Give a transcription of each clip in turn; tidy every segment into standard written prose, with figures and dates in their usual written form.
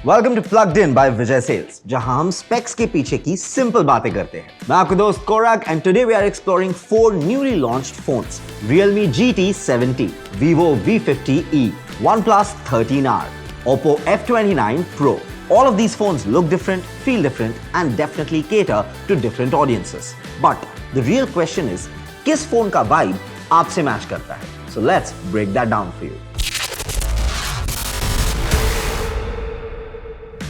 Welcome to plugged in by Vijay Sales, जहां हम specs के पीछे की सिंपल बातें करते हैं। मैं आपका दोस्त Korak and today we are exploring 4 newly launched phones: Realme GT70, Vivo V50e, OnePlus 13R, Oppo F29 Pro. All of these phones look different, feel different and definitely cater to different audiences. But the real question is, किस phone का vibe आपसे match करता है? So let's break that down for you.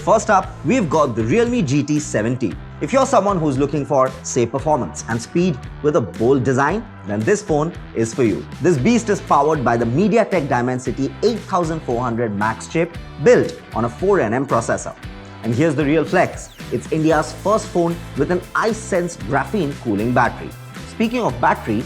First up, we've got the Realme GT70. If you're someone who's looking for, say, performance and speed with a bold design, then this phone is for you. This beast is powered by the MediaTek Dimensity 8400 Max chip built on a 4nm processor. And here's the real flex. It's India's first phone with an iSense graphene cooling battery. Speaking of battery,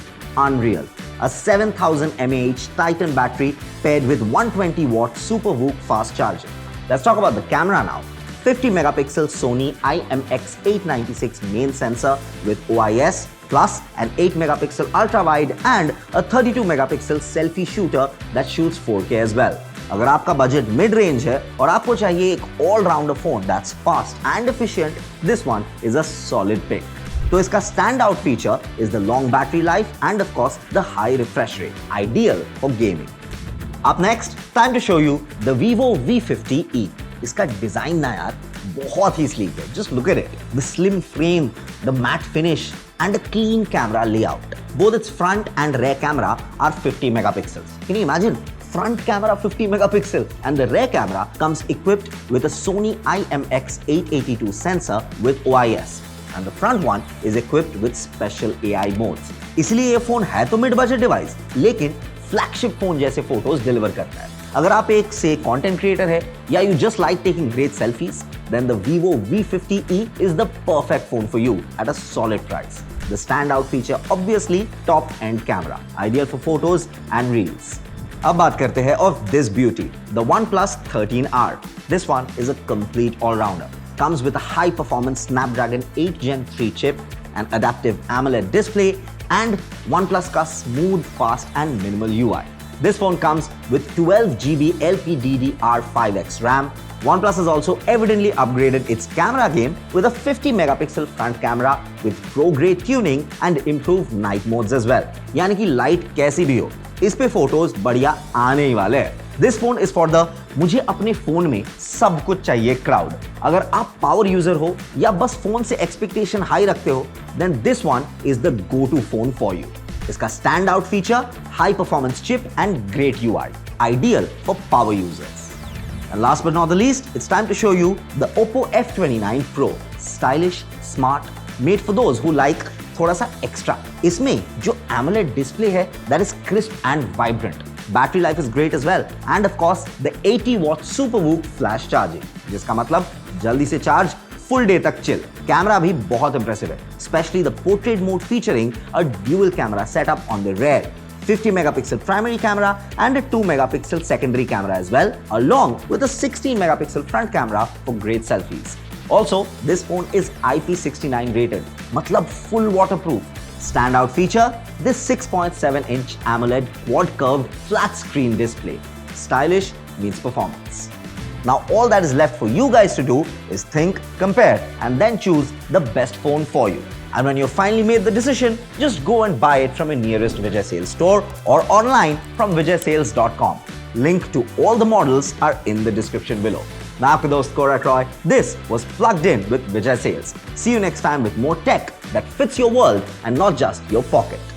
unreal. A 7000 mAh Titan battery paired with 120 watt SuperVOOC fast charging. Let's talk about the camera now. 50 megapixel Sony IMX896 main sensor with OIS plus an 8 megapixel ultra wide and a 32 megapixel selfie shooter that shoots 4K as well. अगर आपका budget mid range है और आपको चाहिए एक all-rounder phone that's fast and efficient, this one is a solid pick. तो इसका stand out feature is the long battery life and of course the high refresh rate, ideal for gaming. Up next, time to show you the Vivo V50e. इसका design ना यार बहुत ही sleek है. Just look at it. The slim frame, the matte finish, and a clean camera layout. Both its front and rear camera are 50 megapixels. Can you imagine? Front camera 50 megapixel and the rear camera comes equipped with a Sony IMX882 sensor with OIS. And the front one is equipped with special AI modes. इसलिए ये phone है तो mid budget device, लेकिन flagship phone जैसे photos deliver करता है. अगर आप एक से कंटेंट क्रिएटर है या you just like taking great selfies, then the Vivo V50e is the perfect phone for you at a solid price. The standout feature obviously top-end camera, ideal for photos and reels. अब बात करते हैं of this beauty, the OnePlus 13R. This one is a complete all-rounder. Comes with a high-performance Snapdragon 8 Gen 3 chip, an adaptive AMOLED display, and OnePlus का smooth, fast and minimal UI. This phone comes with 12GB LPDDR5X RAM. OnePlus has also evidently upgraded its camera game with a 50 megapixel front camera with pro-grade tuning and improved night modes as well. यानी कि light कैसी भी हो, इस पे photos बढ़िया आने ही वाले हैं. This phone is for the मुझे अपने फोन में सब कुछ चाहिए क्राउड. अगर आप पावर यूजर हो या बस फोन से एक्सपेक्टेशन हाई रखते हो, then this one is the go-to phone for you. इसका stand out feature, high performance chip and great UI, ideal for power users. And last but not the least, it's time to show you the Oppo F29 Pro. Stylish, smart, made for those who like थोड़ा सा extra. इसमें जो AMOLED display है that is crisp and vibrant. Battery life is great as well and of course the 80 watt SuperVOOC flash charging, जिसका मतलब जल्दी से charge, full day तक चिल. कैमरा भी बहुत इंप्रेसिव है, specially the portrait mode featuring a dual camera setup on the rear. 50 megapixel primary camera and a 2 megapixel secondary camera as well, along with a 16 megapixel front camera for great selfies. Also, this phone is IP69 rated, matlab full waterproof. Standout feature, this 6.7-inch AMOLED quad-curved flat screen display. Stylish means performance. Now all that is left for you guys to do is think, compare and then choose the best phone for you. And when you've finally made the decision, just go and buy it from your nearest Vijay Sales store or online from vijaysales.com. Link to all the models are in the description below. मैं आपका दोस्त Korak Roy. This was Plugged In with Vijay Sales. See you next time with more tech that fits your world and not just your pocket.